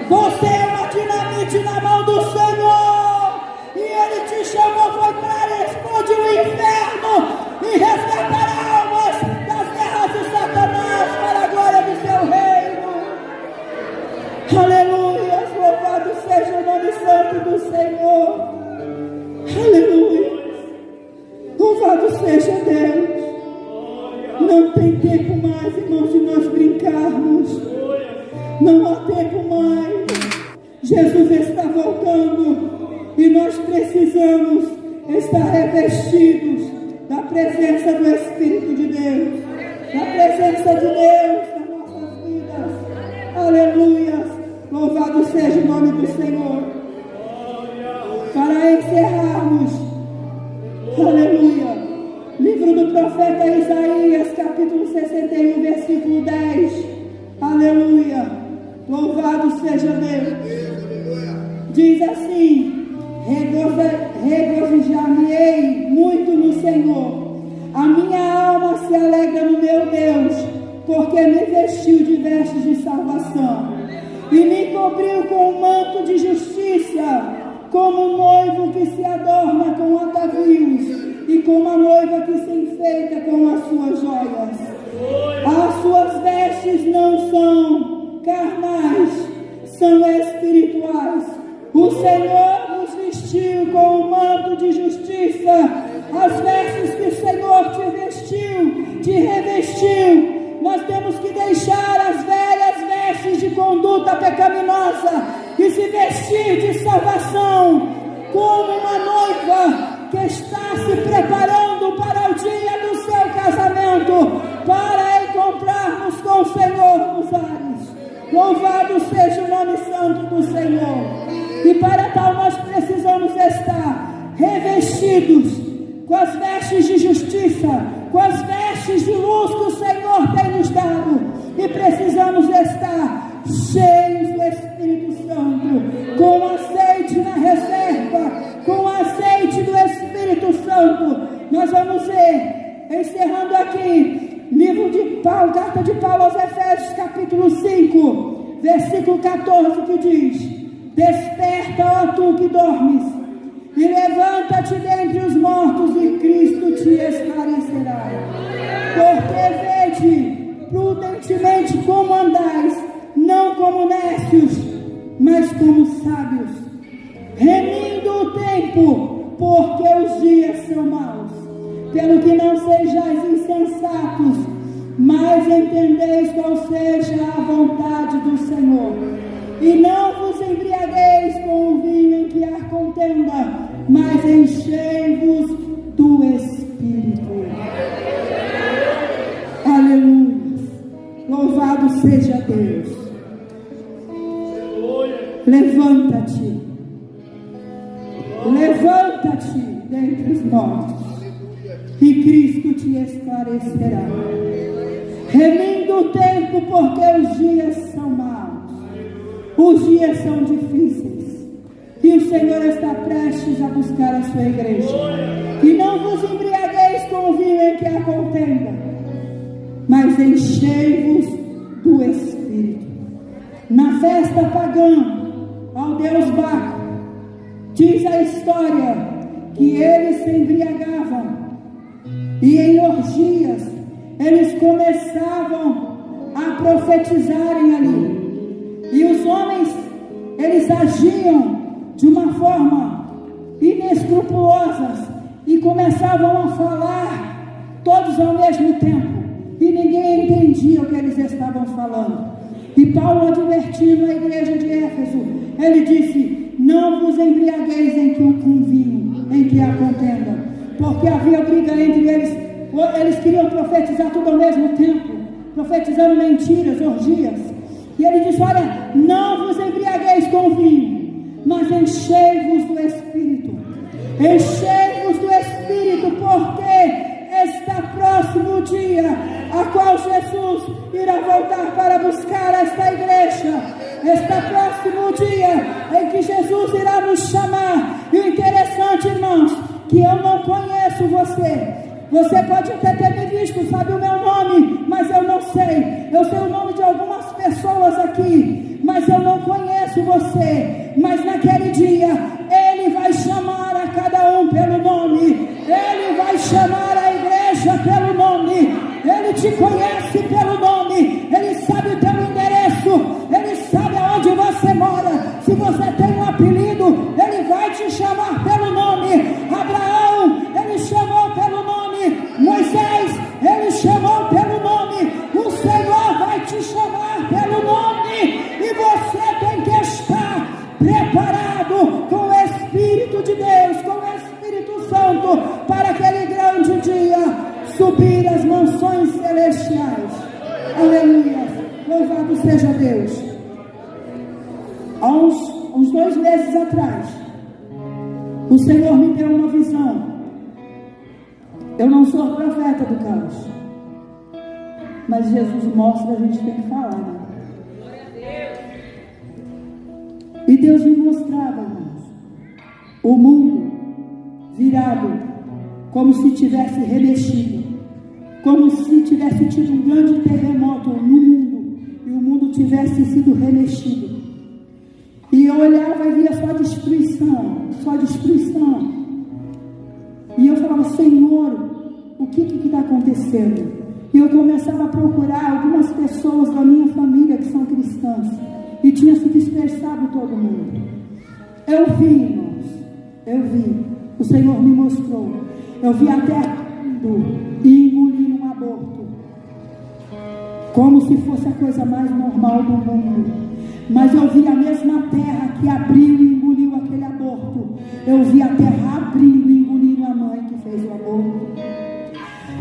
Você é uma dinamite na mão do Senhor, e Ele te chamou foi para explodir o inferno e resgatar almas das guerras de Satanás para a glória do seu reino. Aleluia, louvado seja o nome santo do Senhor. Aleluia, louvado seja Deus. Não tem tempo mais, irmãos, de nós brincarmos. Não há tempo mais. Jesus está voltando e nós precisamos estar revestidos da presença do Espírito de Deus, da presença de Deus nas nossas vidas. Aleluia, louvado seja o nome do Senhor. Para encerrarmos, aleluia, livro do profeta Isaías, capítulo 61, versículo 10. Aleluia, louvado seja Deus. Diz assim: regozijar-me-ei muito no Senhor, a minha alma se alegra no meu Deus, porque me vestiu de vestes de salvação e me cobriu com um manto de justiça, como um noivo que se adorna com atavios e como a noiva que se enfeita com as suas joias. As suas vestes não são carnais, são espirituais. O Senhor nos vestiu com um manto de justiça. As vestes que o Senhor te vestiu, te revestiu. Nós temos que deixar as velhas vestes de conduta pecaminosa e se vestir de salvação, como uma noiva que está se preparando para o dia do seu casamento, para encontrarmos com o Senhor nos ares. Louvado seja o nome santo do Senhor. E para tal nós precisamos estar revestidos com as vestes de justiça, com as vestes de luz que o Senhor tem nos dado. E precisamos estar cheios do Espírito Santo, com azeite na reserva, com azeite do Espírito Santo. Nós vamos ver, encerrando aqui, livro de Paulo, carta de Paulo aos Efésios, capítulo 5, versículo 14, que diz: desperta, ó tu que dormes, e levanta-te dentre os mortos, e Cristo te esclarecerá. Porque vede prudentemente como andais, não como nécios, mas como sábios, remindo o tempo, porque os dias são maus. Pelo que não sejais insensatos, mas entendeis qual seja a vontade do Senhor. E não vos embriagueis com o vinho em que há contenda, mas enchei-vos do Espírito. Aleluia. Louvado seja Deus. Levanta-te. Levanta-te dentre os mortos, e Cristo te esclarecerá. Remindo o tempo, porque os dias são maus. Os dias são difíceis, e o Senhor está prestes a buscar a sua igreja. E não vos embriagueis com o vinho em que há contenda, mas enchei-vos do Espírito. Na festa pagã ao deus Baco, diz a história que eles se embriagavam, e em orgias eles começavam a profetizarem ali. E os homens, eles agiam de uma forma inescrupulosa e começavam a falar todos ao mesmo tempo, e ninguém entendia o que eles estavam falando. E Paulo, advertindo a igreja de Éfeso, ele disse: não vos embriagueis com vinho em que há contenda, porque havia briga entre eles. Eles queriam profetizar tudo ao mesmo tempo, profetizando mentiras, orgias. E ele diz: olha, não vos embriagueis com vinho, mas enchei-vos do Espírito. Enchei-vos do Espírito, porque está próximo o dia a qual Jesus irá voltar para buscar esta igreja. Está próximo o dia em que Jesus irá nos chamar. E o interessante, irmãos, que eu não conheço você. Você pode até ter me visto, sabe o meu nome, mas eu não sei. Eu sei o nome de algumas pessoas aqui, mas eu não conheço você. Mas naquele dia, Ele vai chamar a cada um pelo nome. Ele vai chamar a igreja pelo nome. Ele te conhece pelo nome. Ele sabe o teu endereço. Ele sabe aonde você mora. Se você tem um apelido, Ele vai te chamar pelo nome. Abraão, Ele chamou pelo nome. Moisés, Ele chamou pelo nome. O Senhor vai te chamar pelo nome. E você tem que estar preparado com o Espírito de Deus, com o Espírito Santo, para aquele grande dia subir as mansões celestiais. Aleluia. Louvado seja Deus. Há uns 2 meses atrás, o Senhor me deu uma visão. Eu não sou profeta do caos, mas Jesus mostra, a gente tem que falar, né? E Deus me mostrava, irmãos, o mundo virado como se tivesse remexido, como se tivesse tido um grande terremoto no mundo e o mundo tivesse sido remexido. E eu olhava e via só destruição, só destruição. E eu falava, Senhor, o que está acontecendo? E eu começava a procurar algumas pessoas da minha família que são cristãs. E tinha se dispersado todo mundo. Eu vi, irmãos, eu vi. O Senhor me mostrou. Eu vi a terra e engolindo um aborto. Como se fosse a coisa mais normal do mundo. Mas eu vi a mesma terra que abriu e engoliu aquele aborto. Eu vi a terra abrindo e engolindo a mãe que fez o aborto.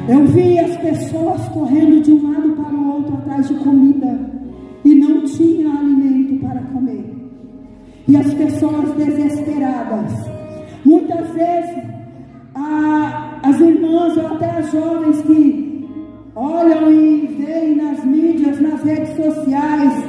Eu vi as pessoas correndo de um lado para o outro atrás de comida. E não tinha alimento para comer. E as pessoas desesperadas. Muitas vezes, as irmãs ou até as jovens que olham e veem nas mídias, nas redes sociais,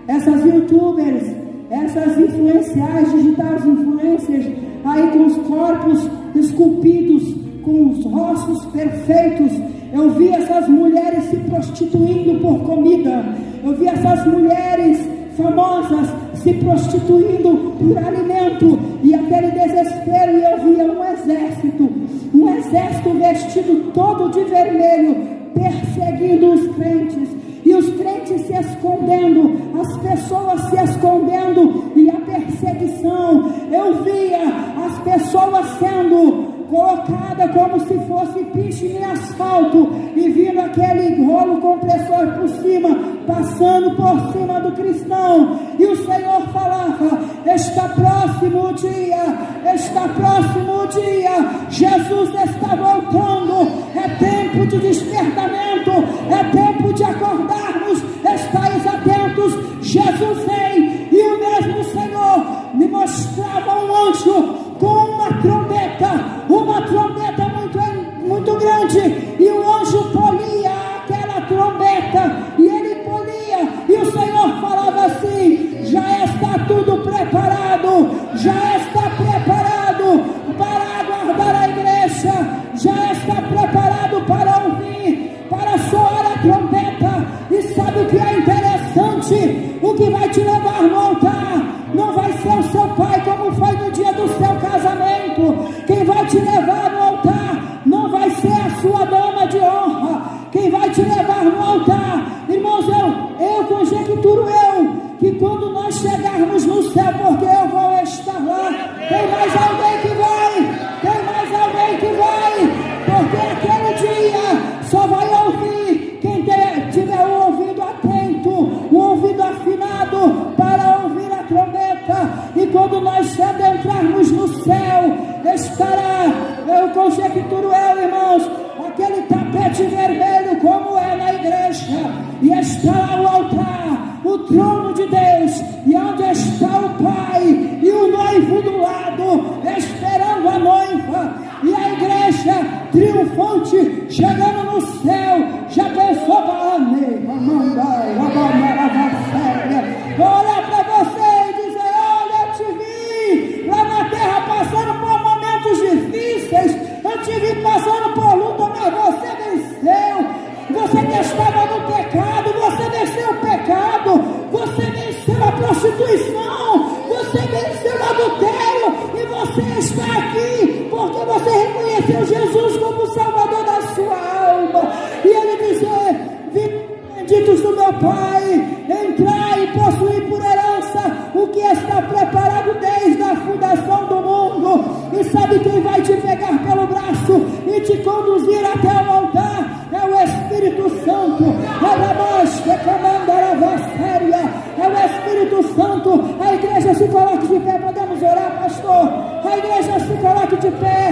essas youtubers, essas influenciais, digitais influencers, aí com os corpos esculpidos, com os rostos perfeitos. Eu vi essas mulheres se prostituindo por comida. Eu vi essas mulheres famosas se prostituindo por alimento. E aquele desespero, e eu via um exército vestido todo de vermelho, perseguindo os crentes. E os crentes se escondendo, as pessoas se escondendo, e a perseguição. Eu via as pessoas sendo colocada como se fosse piche em asfalto, e vindo aquele rolo compressor por cima, passando por cima do cristão. E o Senhor falava, está próximo o dia, está próximo o dia, Jesus está voltando, é tempo de despertamento, é tempo de acordarmos, estáis atentos, Jesus vem. E o mesmo Senhor me mostrava um anjo com uma trombeta muito grande, e o anjo polia aquela trombeta, e ele polia, e o Senhor falava assim, já está tudo preparado, já está preparado para aguardar a igreja, já está preparado para ouvir, para soar a trombeta. E sabe o que é interessante? O que vai te levar no altar não vai ser o seu pai, como foi no dia do seu casamento. Quem vai te levar no altar não vai ser a sua dama de honra. Quem vai te levar no altar, irmãos, eu conjecturo que quando nós chegarmos no céu, porque eu vou estar lá, tem mais alguém que vai, porque aquele dia só vai ouvir quem tiver o ouvido atento, o ouvido afinado para ouvir a trombeta. E quando nós adentrarmos no céu, estará, eu conjecturo, irmãos, aquele tapete vermelho como é na igreja, e estará o altar, o trono de Deus, e onde está o Pai e o noivo do lado, esperando a noiva, e a igreja triunfante chegando no céu. Já pensou? Olha para prostituição, você venceu o adultério e você está aqui porque você reconheceu Jesus como o Salvador da sua alma. E Ele diz: benditos do meu Pai, entrai e possuir por herança o que está preparado desde a fundação do mundo. E sabe quem vai te pegar pelo braço e te conduzir até o altar? É o Espírito Santo. É o Espírito Santo. A igreja se coloque de pé. Podemos orar, pastor? A igreja se coloque de pé.